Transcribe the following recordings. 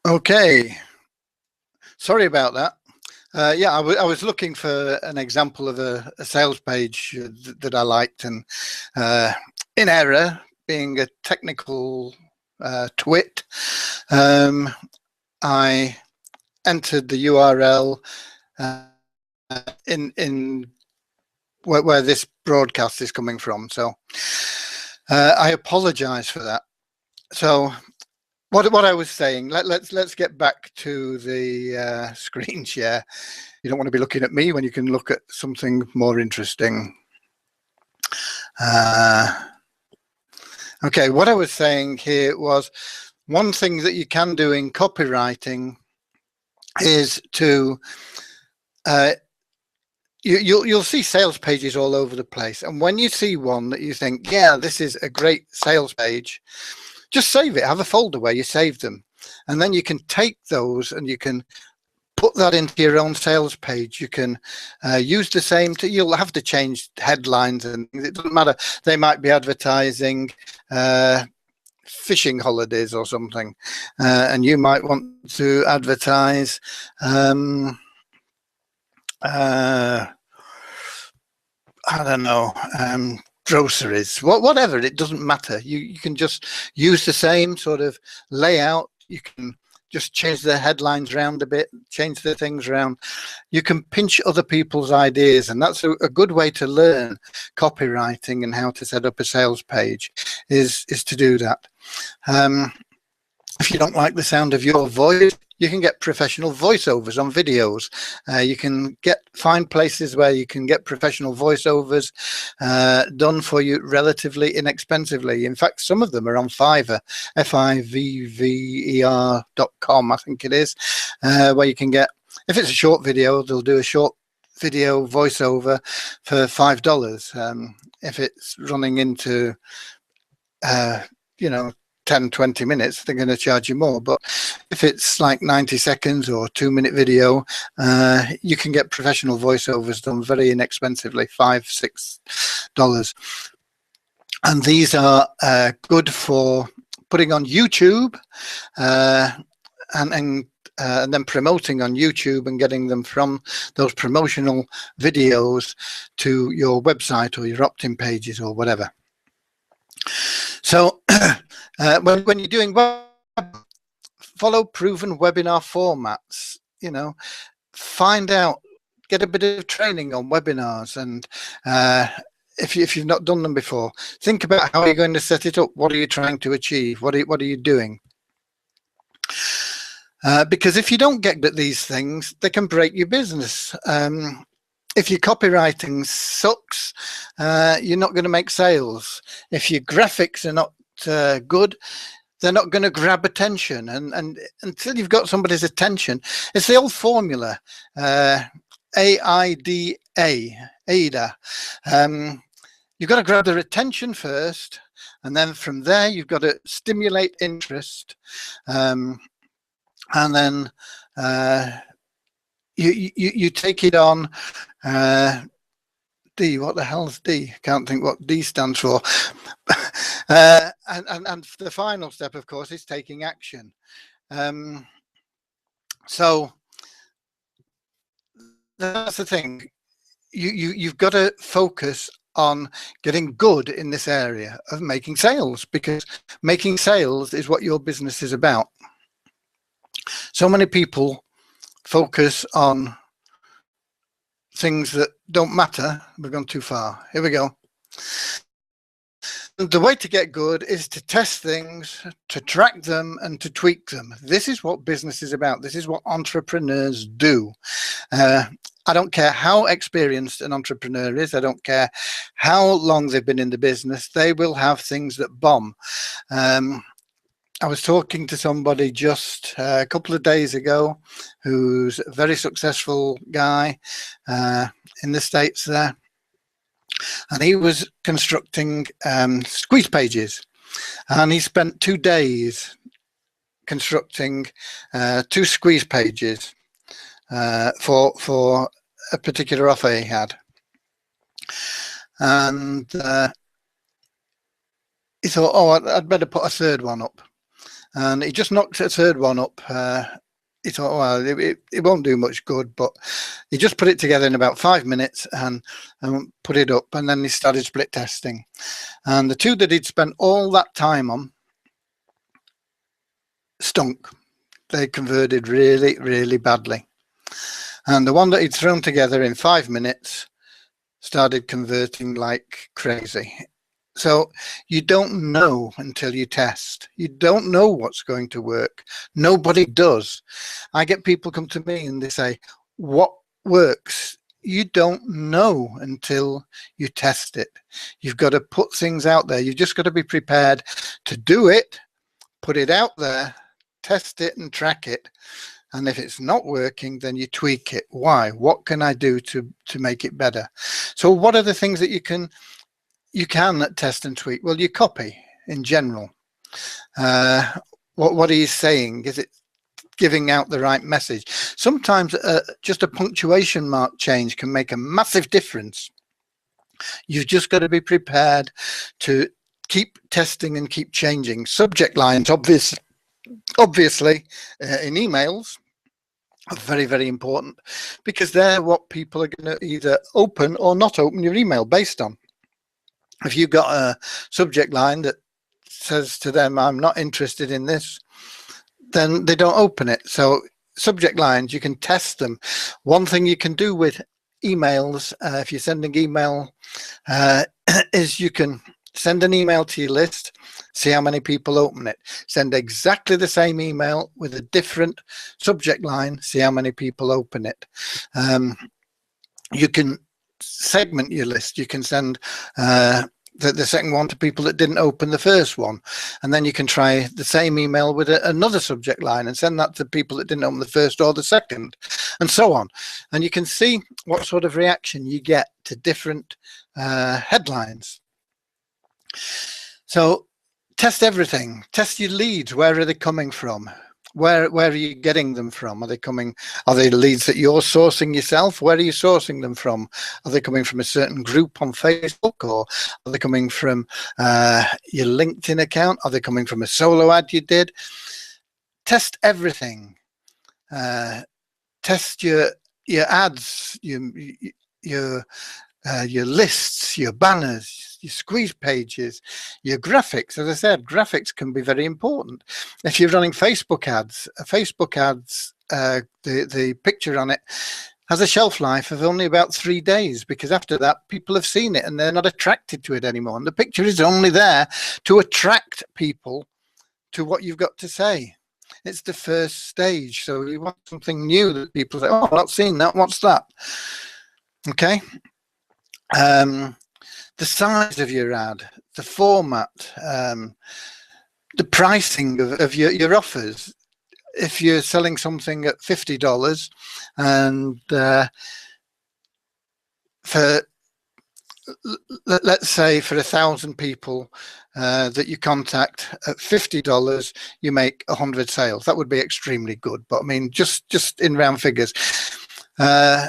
Okay, sorry about that. Yeah, I was looking for an example of a sales page that I liked, and in error, being a technical twit, I entered the URL in where this broadcast is coming from. So I apologize for that. So what I was saying, let's get back to the screen share. You don't want to be looking at me when you can look at something more interesting. Okay, what I was saying here was one thing that you can do in copywriting is to you'll see sales pages all over the place, and when you see one that you think, yeah, this is a great sales page, just save it. Have a folder where you save them, and then you can take those and you can put that into your own sales page. You can use the same. You'll have to change headlines, and it doesn't matter. They might be advertising fishing holidays or something, and you might want to advertise I don't know, groceries, whatever. It doesn't matter. You can just use the same sort of layout. You can just change the headlines around a bit, change the things around. You can pinch other people's ideas, and that's a good way to learn copywriting and how to set up a sales page is to do that. If you don't like the sound of your voice, you can get professional voiceovers on videos. You can find places where you can get professional voiceovers done for you relatively inexpensively. In fact, some of them are on Fiverr, FIVVER.com, I think it is, where you can get, if it's a short video, they'll do a short video voiceover for $5. If it's running into, 10-20 minutes, they're going to charge you more. But if it's like 90 seconds or 2-minute video, you can get professional voiceovers done very inexpensively, $5-6. And these are good for putting on YouTube and then promoting on YouTube and getting them from those promotional videos to your website or your opt-in pages or whatever. So when you're doing follow proven webinar formats, find out, get a bit of training on webinars, and if you've not done them before, think about how you're going to set it up. What are you trying to achieve? What are you doing? Because if you don't get at these things, they can break your business. If your copywriting sucks, you're not going to make sales. If your graphics are not good, they're not going to grab attention. And until you've got somebody's attention, it's the old formula, AIDA, AIDA. You've got to grab their attention first, and then from there you've got to stimulate interest, and then you take it on. D, what the hell's D? Can't think what D stands for. And the final step, of course, is taking action. So that's the thing. You've got to focus on getting good in this area of making sales, because making sales is what your business is about. So many people focus on things that don't matter. We've gone too far. Here we go. The way to get good is to test things, to track them, and to tweak them. This is what business is about. This is what entrepreneurs do. I don't care how experienced an entrepreneur is. I don't care how long they've been in the business. They will have things that bomb. I was talking to somebody just a couple of days ago who's a very successful guy in the States there. And he was constructing squeeze pages. And he spent 2 days constructing 2 squeeze pages for a particular offer he had. And he thought, oh, I'd better put a third one up. and he just knocked a third one up. He thought, well, it won't do much good, but he just put it together in about 5 minutes and put it up, and then he started split testing. And the two that he'd spent all that time on stunk. They converted really, really badly. And the one that he'd thrown together in 5 minutes started converting like crazy. So you don't know until you test. You don't know what's going to work. Nobody does. I get people come to me and they say, what works? You don't know until you test it. You've got to put things out there. You've just got to be prepared to do it, put it out there, test it and track it. And if it's not working, then you tweak it. Why? What can I do to make it better? So what are the things that you can test and tweak? Well, you copy in general. What are you saying? Is it giving out the right message? Sometimes just a punctuation mark change can make a massive difference. You've just got to be prepared to keep testing and keep changing. Subject lines, obviously, in emails are very, very important, because they're what people are going to either open or not open your email based on. If you've got a subject line that says to them, I'm not interested in this, then they don't open it. So subject lines, you can test them. One thing you can do with emails, if you're sending email, is you can send an email to your list, see how many people open it. Send exactly the same email with a different subject line, see how many people open it. You can segment your list. You can send the second one to people that didn't open the first one, and then you can try the same email with another subject line and send that to people that didn't open the first or the second, and so on. And you can see what sort of reaction you get to different headlines. So test everything. Test your leads. Where are they coming from? Where are you getting them from? Are they leads that you're sourcing yourself? Where are you sourcing them from? Are they coming from a certain group on Facebook, or are they coming from your LinkedIn account? Are they coming from a solo ad you did? Test everything. Test your ads, your lists, your banners, your squeeze pages, your graphics. As I said, graphics can be very important. If you're running Facebook ads, the picture on it has a shelf life of only about 3 days, because after that, people have seen it and they're not attracted to it anymore. And the picture is only there to attract people to what you've got to say. It's the first stage. So you want something new that people say, oh, I've not seen that. What's that? Okay. The size of your ad, the format, the pricing of your offers. If you're selling something at $50 and let's say for 1,000 people that you contact at $50, you make 100 sales. That would be extremely good. But I mean, just in round figures. So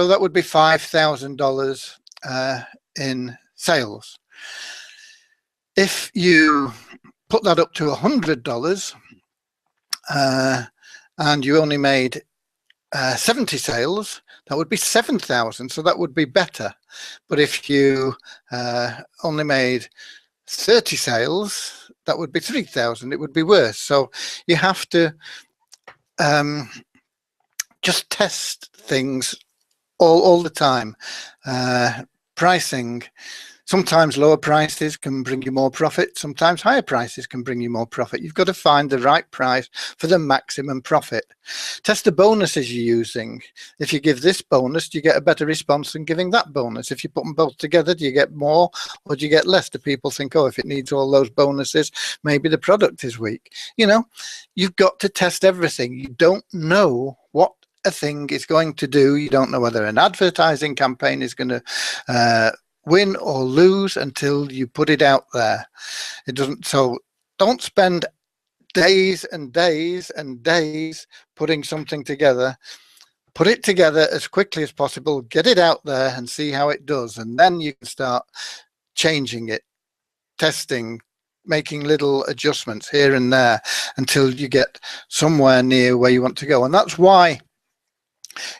that would be $5,000 in sales. If you put that up to $100 and you only made 70 sales, that would be 7,000. So that would be better. But if you only made 30 sales, that would be 3,000. It would be worse. So you have to just test things all the time. Pricing. Sometimes lower prices can bring you more profit. Sometimes higher prices can bring you more profit. You've got to find the right price for the maximum profit. Test the bonuses you're using. If you give this bonus, do you get a better response than giving that bonus? If you put them both together, do you get more or do you get less? Do people think, oh, if it needs all those bonuses, maybe the product is weak? You know, you've got to test everything. You don't know what a thing is going to do. You don't know whether an advertising campaign is going to win or lose until you put it out there. It doesn't. So don't spend days and days and days putting something together. Put it together as quickly as possible, get it out there and see how it does, and then you can start changing it, testing, making little adjustments here and there until you get somewhere near where you want to go. And that's why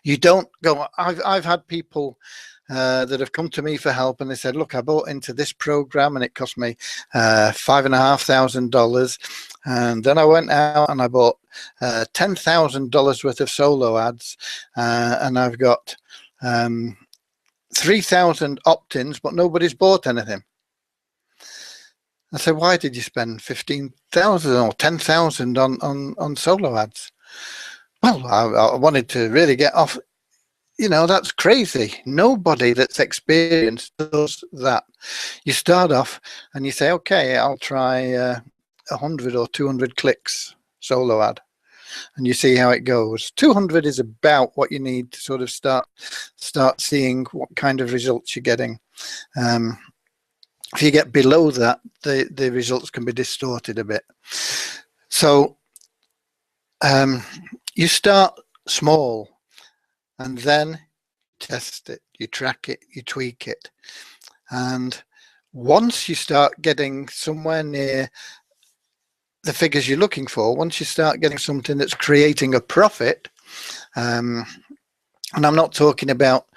you don't go. I've had people that have come to me for help, and they said, look, I bought into this program and it cost me $5,500, and then I went out and I bought $10,000 worth of solo ads, and I've got 3,000 opt-ins, but nobody's bought anything. I said, why did you spend 15,000 or 10,000 on solo ads? Well, I wanted to really get off. You know, that's crazy. Nobody that's experienced does that. You start off and you say, okay, I'll try 100 or 200 clicks solo ad, and you see how it goes. 200 is about what you need to sort of start seeing what kind of results you're getting. If you get below that, the results can be distorted a bit. So you start small, and then test it, you track it, you tweak it. And once you start getting somewhere near the figures you're looking for, once you start getting something that's creating a profit, and I'm not talking about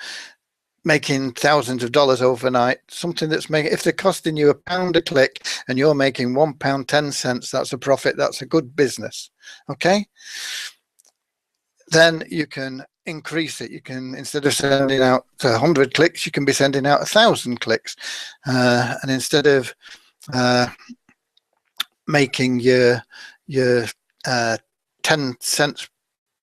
making thousands of dollars overnight, something that's making, if they're costing you £1 a click and you're making £1.10, that's a profit, that's a good business. Okay, then you can increase it. You can, instead of sending out 100 clicks, you can be sending out 1,000 clicks, and instead of making your 10 cents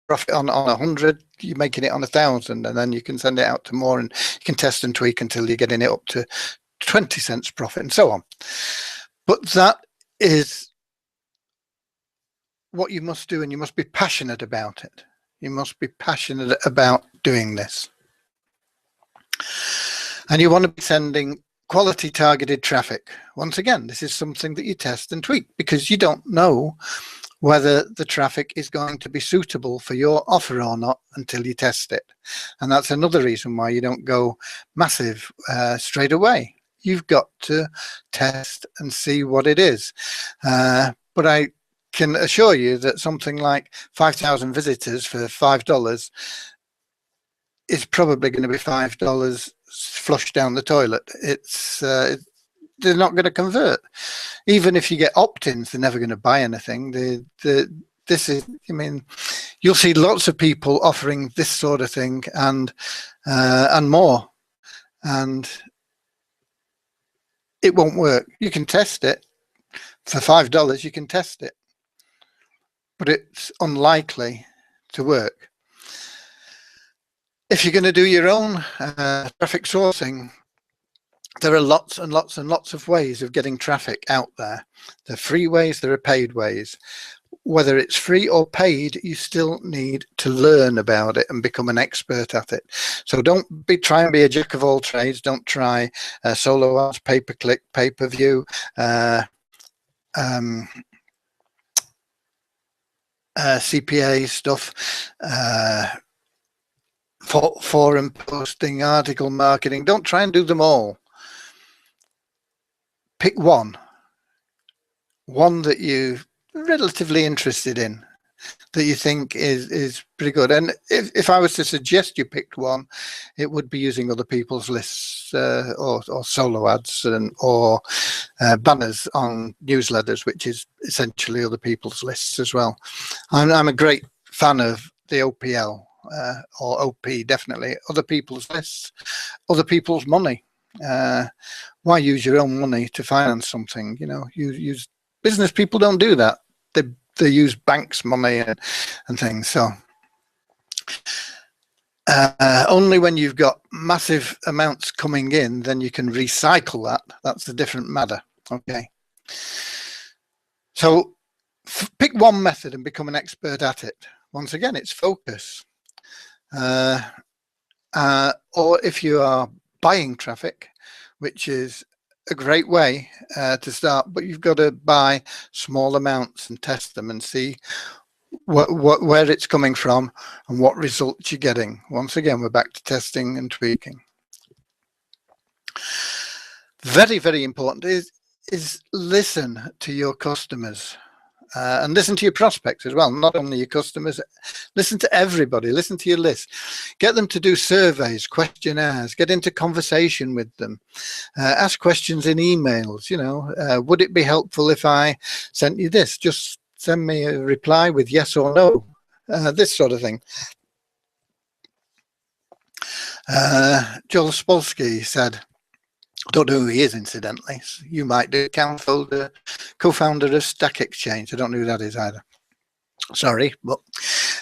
profit on 100, you're making it on 1,000, and then you can send it out to more, and you can test and tweak until you're getting it up to 20 cents profit, and so on. But that is what you must do, and you must be passionate about it. You must be passionate about doing this. And you want to be sending quality targeted traffic. Once again, this is something that you test and tweak, because you don't know whether the traffic is going to be suitable for your offer or not until you test it. And that's another reason why you don't go massive straight away. You've got to test and see what it is. But I can assure you that something like 5,000 visitors for $5 is probably going to be $5 flushed down the toilet. It's they're not going to convert. Even if you get opt-ins, they're never going to buy anything. This is, I mean, you'll see lots of people offering this sort of thing and more, and it won't work. You can test it for $5. You can test it, but it's unlikely to work. If you're going to do your own traffic sourcing, there are lots and lots and lots of ways of getting traffic out there. There are free ways, there are paid ways. Whether it's free or paid, you still need to learn about it and become an expert at it. So don't try and be a jack of all trades. Don't try solo ads, pay-per-click, pay-per-view, CPA stuff, forum posting, article marketing. Don't try and do them all. Pick one that you're relatively interested in, that you think is pretty good. And if I was to suggest you picked one, it would be using other people's lists or solo ads or banners on newsletters, which is essentially other people's lists as well. I'm a great fan of the OPL or OP, definitely. Other people's lists, other people's money. Why use your own money to finance something? You know, use business people don't do that. They use banks' money and things. So only when you've got massive amounts coming in, then you can recycle that. That's a different matter. Okay. So pick one method and become an expert at it. Once again, it's focus. Or if you are buying traffic, which is a great way to start, but you've got to buy small amounts and test them and see where it's coming from and what results you're getting. Once again, we're back to testing and tweaking. Very, very important is is listen to your customers. And listen to your prospects as well, not only your customers. Listen to everybody, listen to your list. Get them to do surveys, questionnaires, get into conversation with them. Ask questions in emails, you know, would it be helpful if I sent you this? Just send me a reply with yes or no, this sort of thing. Joel Spolsky said, I don't know who he is, incidentally. You might do. Co-founder of Stack Exchange. I don't know who that is either. Sorry, but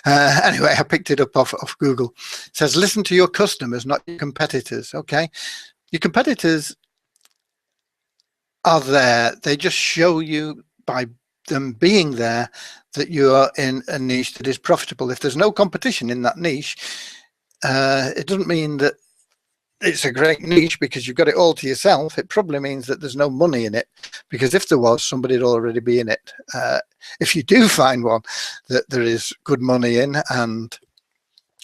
anyway, I picked it up off Google. It says, listen to your customers, not your competitors. Okay, your competitors are there. They just show you by them being there that you are in a niche that is profitable. If there's no competition in that niche, it doesn't mean that it's a great niche because you've got it all to yourself. It probably means that there's no money in it, because if there was, somebody'd already be in it. If you do find one that there is good money in and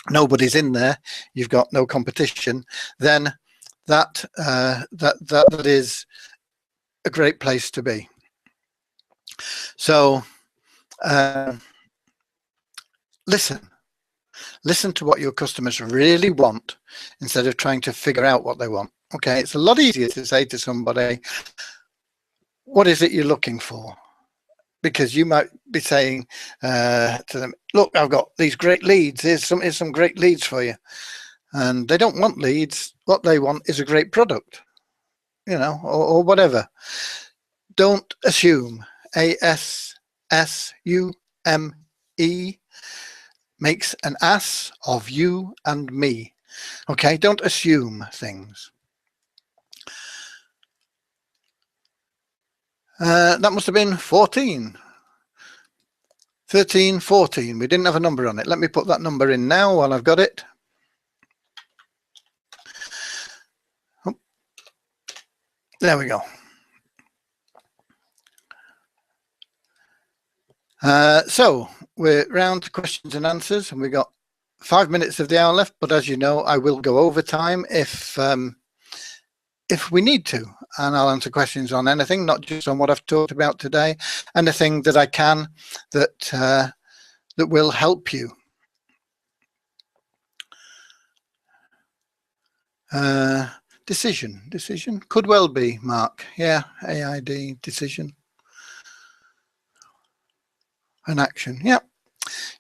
nobody's in there, you've got no competition, then that is a great place to be. So listen to what your customers really want instead of trying to figure out what they want. Okay, it's a lot easier to say to somebody, what is it you're looking for? Because you might be saying to them, look, I've got these great leads. Here's some great leads for you. And they don't want leads. What they want is a great product, you know, or whatever. Don't assume. ASSUME makes an ass of you and me. Okay, don't assume things. That must have been 14. 13, 14. We didn't have a number on it. Let me put that number in now while I've got it. Oh, there we go. So we're round to questions and answers, and we've got 5 minutes of the hour left, but as you know, I will go over time if we need to, and I'll answer questions on anything, not just on what I've talked about today, anything that I can that will help you. Decision could well be, Mark. Yeah, AID, decision. An action, yeah,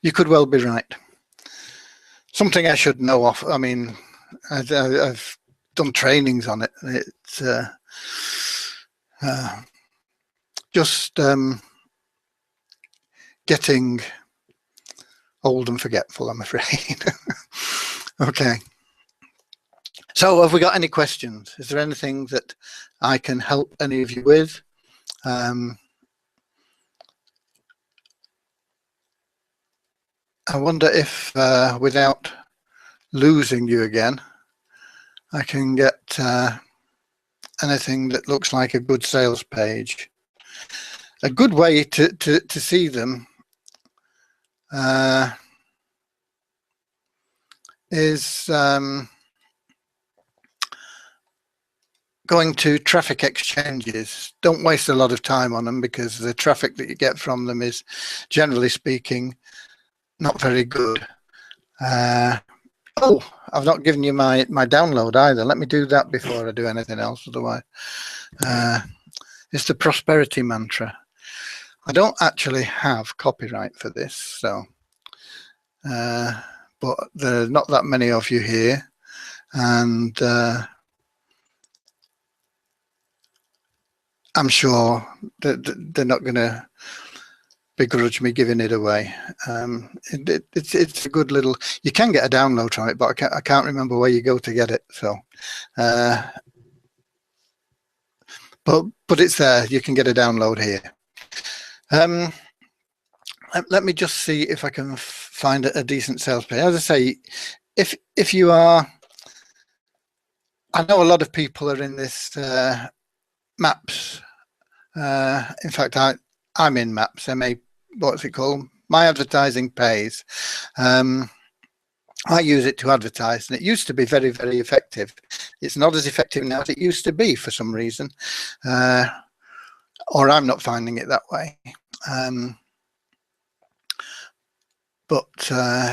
you could well be right. Something I should know off. I mean, I've done trainings on it. It's just getting old and forgetful, I'm afraid. Okay. So have we got any questions? Is there anything that I can help any of you with? I wonder if without losing you again, I can get anything that looks like a good sales page. A good way to see them is going to traffic exchanges. Don't waste a lot of time on them, because the traffic that you get from them is, generally speaking, not very good. Oh, I've not given you my download either. Let me do that before I do anything else. Otherwise, it's the prosperity mantra. I don't actually have copyright for this, so but there's not that many of you here, and I'm sure that they're not going to begrudge me giving it away. It's a good little, you can get a download from it, but I can't remember where you go to get it. So but it's there. You can get a download here. Let me just see if I can find a decent sales page. As I say, if you are, I know a lot of people are in this Maps. In fact, I'm in Maps. What's it called? My Advertising Pays. I use it to advertise, and it used to be very, very effective. It's not as effective now as it used to be for some reason. or I'm not finding it that way. But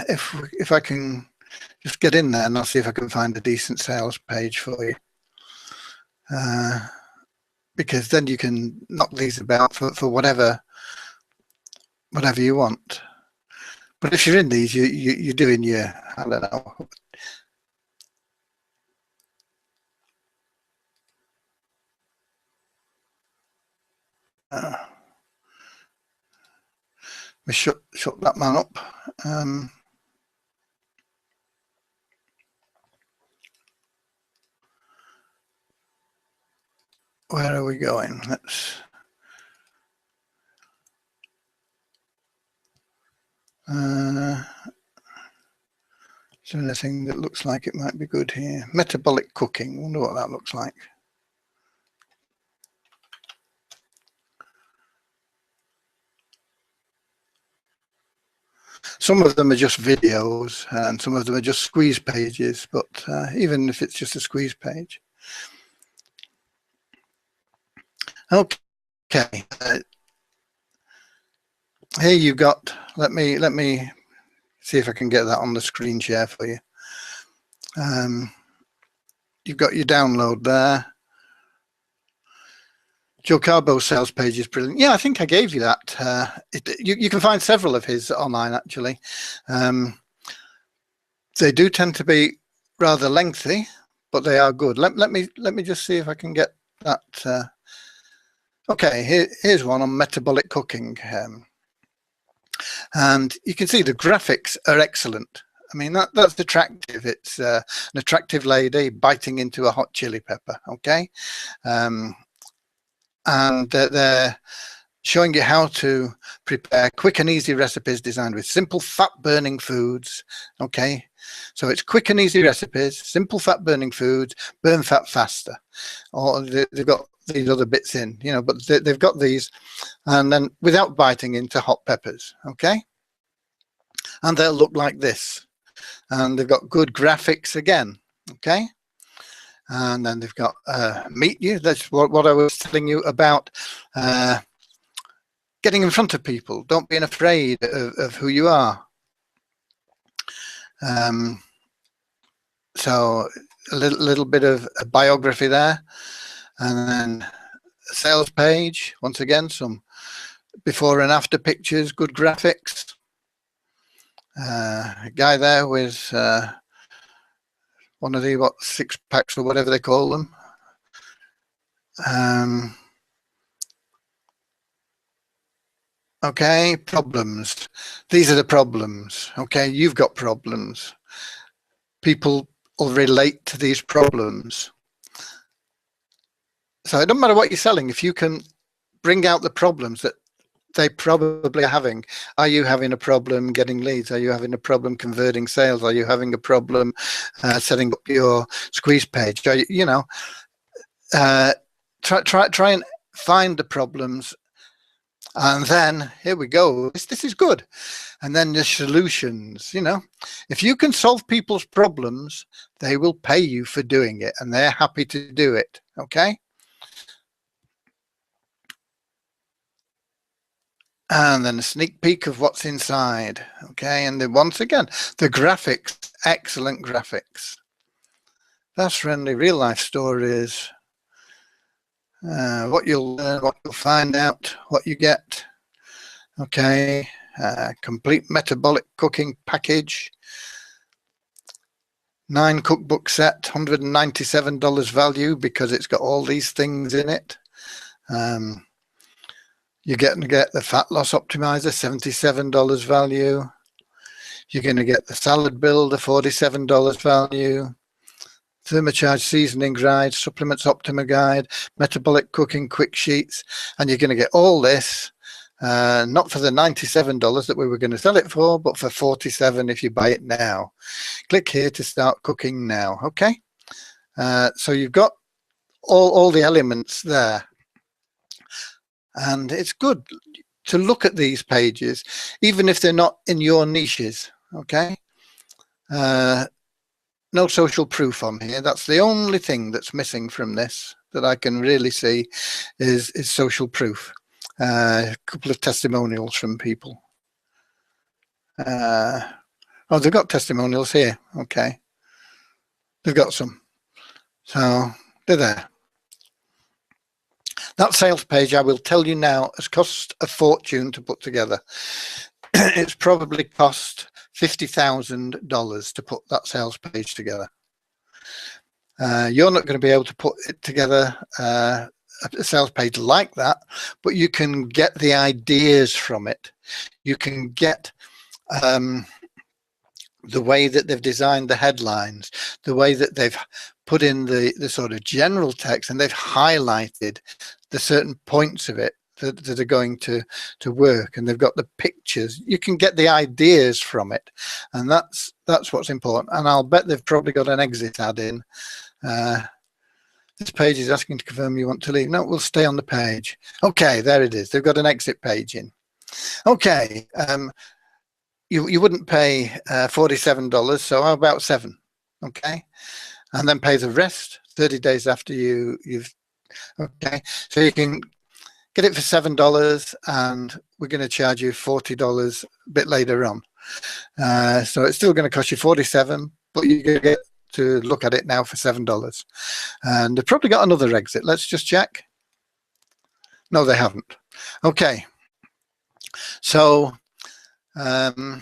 if I can just get in there, and I'll see if I can find a decent sales page for you. Because then you can knock these about for whatever you want. But if you're in these, you're doing your, I don't know. We shut that man up. Where are we going? Let's. Is there anything that looks like it might be good here? Metabolic cooking. Wonder what that looks like. Some of them are just videos, and some of them are just squeeze pages. But even if it's just a squeeze page. Okay. Here you've got. Let me see if I can get that on the screen share for you. You've got your download there. Joe Carbo's sales page is brilliant. Yeah, I think I gave you that. You can find several of his online, actually. They do tend to be rather lengthy, but they are good. Let me just see if I can get that. Okay, here's one on metabolic cooking. And you can see the graphics are excellent. I mean, that's attractive. It's an attractive lady biting into a hot chili pepper, okay? And they're showing you how to prepare quick and easy recipes designed with simple fat-burning foods, okay? So it's quick and easy recipes, simple fat-burning foods, burn fat faster. Or they've got these other bits in, you know, but they've got these, and then without biting into hot peppers, okay? And they'll look like this. And they've got good graphics again, okay? And then they've got meet you. That's what I was telling you about getting in front of people. Don't be afraid of who you are. So a little bit of a biography there. And then a sales page, once again, some before and after pictures, good graphics. A guy there with one of the six packs or whatever they call them. Okay, problems. These are the problems. Okay, you've got problems. People will relate to these problems. So it doesn't matter what you're selling. If you can bring out the problems that they probably are having. Are you having a problem getting leads? Are you having a problem converting sales? Are you having a problem setting up your squeeze page? You know, try and find the problems, and then here we go. This is good. And then the solutions. You know, if you can solve people's problems, they will pay you for doing it, and they're happy to do it. Okay. And then a sneak peek of what's inside. Okay, and then once again, the graphics, excellent graphics. Fast friendly, real life stories. What you'll learn, what you'll find out, what you get. Okay, complete metabolic cooking package. 9 cookbook set, $197 value because it's got all these things in it. You're going to get the fat loss optimizer, $77 value. You're going to get the salad builder, $47 value. Thermocharged seasoning guide, supplements Optima guide, metabolic cooking quick sheets, and you're going to get all this not for the $97 that we were going to sell it for, but for $47 if you buy it now. Click here to start cooking now. Okay, so you've got all the elements there. And it's good to look at these pages, even if they're not in your niches, okay? Now, no social proof on here. That's the only thing that's missing from this that I can really see is social proof. A couple of testimonials from people. Oh, they've got testimonials here. Okay. They've got some. So they're there. That sales page, I will tell you now, has cost a fortune to put together. It's probably cost $50,000 to put that sales page together. You're not going to be able to put it together, a sales page like that, but you can get the ideas from it. You can get the way that they've designed the headlines, the way that they've put in the sort of general text, and they've highlighted the certain points of it that are going to work, and they've got the pictures. You can get the ideas from it, and that's what's important. And I'll bet they've probably got an exit ad in. This page is asking to confirm you want to leave. No, we'll stay on the page. Okay, there it is. They've got an exit page in. Okay, you wouldn't pay $47, so how about $7? Okay, and then pay the rest 30 days after you've. Okay, so you can get it for $7, and we're going to charge you $40 a bit later on. So it's still going to cost you $47, but you get to look at it now for $7. And they've probably got another exit. Let's just check. No, they haven't. Okay, so here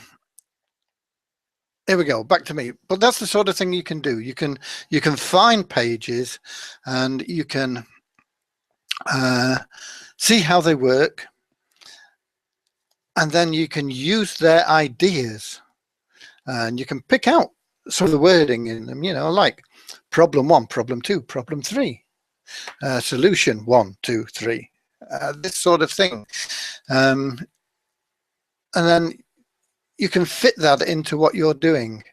we go, back to me. But that's the sort of thing you can do. You can find pages, and you can see how they work, and then you can use their ideas, and you can pick out some of the wording in them, you know, like problem 1, problem 2, problem 3, solution 1, 2, 3, this sort of thing. And then you can fit that into what you're doing.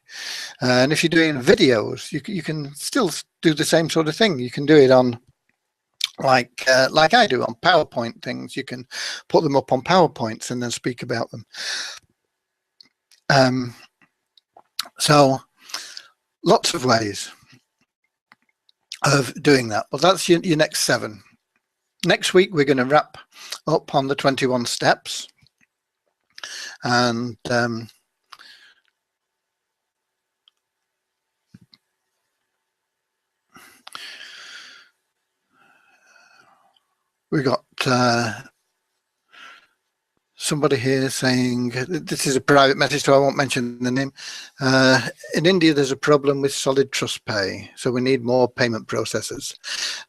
And if you're doing videos, you can still do the same sort of thing. You can do it on like I do on PowerPoint things. You can put them up on PowerPoints and then speak about them. So lots of ways of doing that. Well, that's your next 7. Next week, we're going to wrap up on the 21 steps. And we got somebody here saying, this is a private message, so I won't mention the name. In India, there's a problem with Solid Trust Pay, so we need more payment processors.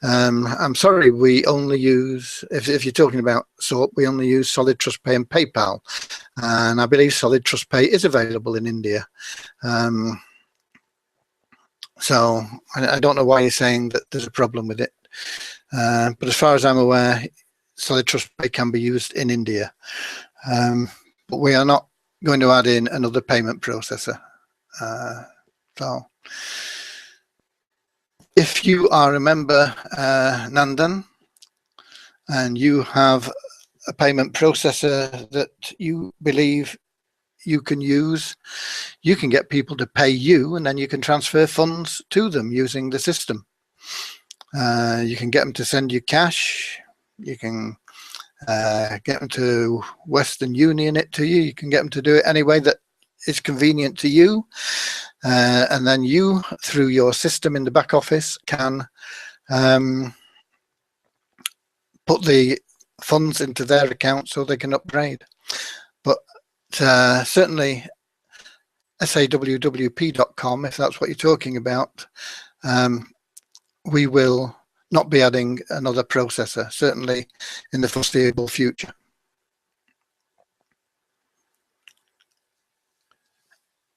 I'm sorry, we only use, if you're talking about SOAP, we only use Solid Trust Pay and PayPal. And I believe Solid Trust Pay is available in India. So I don't know why you're saying that there's a problem with it. But as far as I'm aware, Solid Trust Pay can be used in India. But we are not going to add in another payment processor. So if you are a member, Nandan, and you have a payment processor that you believe you can use, you can get people to pay you, and then you can transfer funds to them using the system. You can get them to send you cash. You can get them to Western Union it to you. You can get them to do it any way that is convenient to you. And then you, through your system in the back office, can put the funds into their account so they can upgrade. But certainly sawwp.com, if that's what you're talking about, we will not be adding another processor, certainly in the foreseeable future.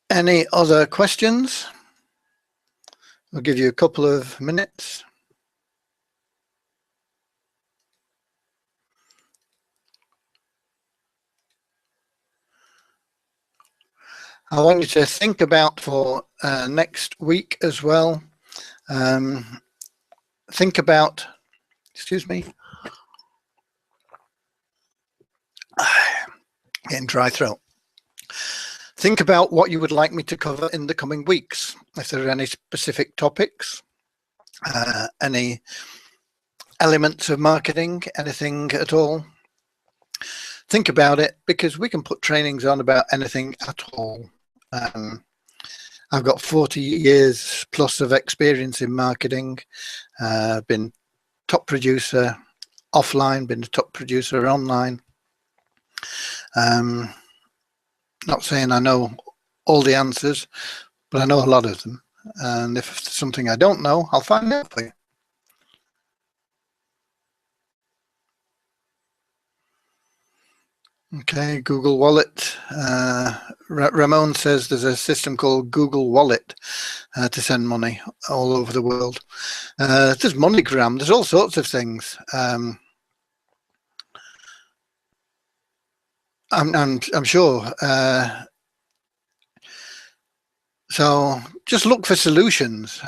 Any other questions? I'll give you a couple of minutes. I want you to think about for next week as well. Think about, excuse me, getting dry throat. Think about what you would like me to cover in the coming weeks. If there are any specific topics, any elements of marketing, anything at all, think about it, because we can put trainings on about anything at all. I've got 40 years plus of experience in marketing. Been top producer offline, been a top producer online. Not saying I know all the answers, but I know a lot of them. And if it's something I don't know, I'll find out for you. Okay, Google Wallet. Ramon says there's a system called Google Wallet to send money all over the world. There's MoneyGram. There's all sorts of things. I'm sure. So just look for solutions.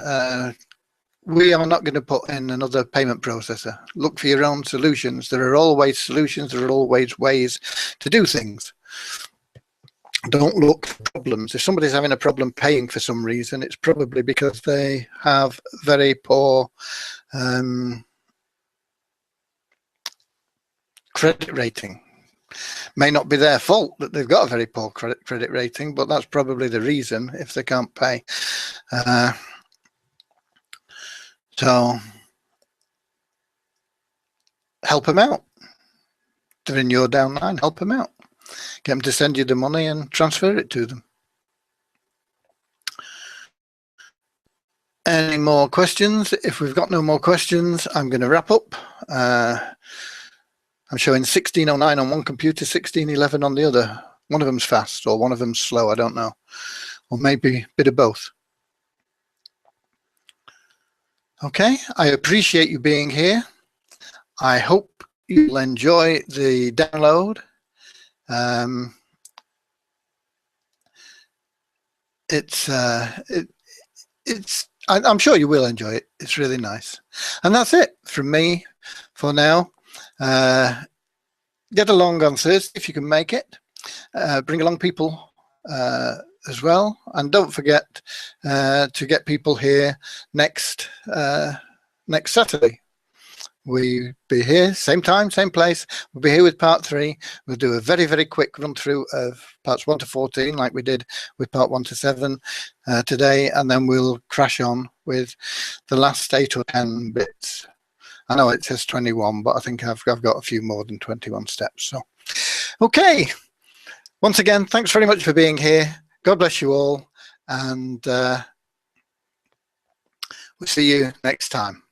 We are not going to put in another payment processor. Look for your own solutions. There are always solutions. There are always ways to do things. Don't look for problems. If somebody's having a problem paying for some reason, it's probably because they have very poor credit rating. May not be their fault that they've got a very poor credit rating, but that's probably the reason if they can't pay. So help them out. They're in your downline, help them out. Get them to send you the money and transfer it to them. Any more questions? If we've got no more questions, I'm going to wrap up. I'm showing 1609 on one computer, 1611 on the other. One of them's fast or one of them's slow, I don't know. Or maybe a bit of both. Okay, I appreciate you being here. I hope you'll enjoy the download. I'm sure you will enjoy it. It's really nice. And that's it from me for now. Get along on Thursday if you can make it. Bring along people as well, and don't forget to get people here next Saturday. We'll be here, same time, same place. We'll be here with part 3. We'll do a very, very quick run through of parts 1 to 14, like we did with part 1 to 7 today, and then we'll crash on with the last 8 or 10 bits. I know it says 21, but I think I've got a few more than 21 steps. So, okay. Once again, thanks very much for being here. God bless you all, and we'll see you next time.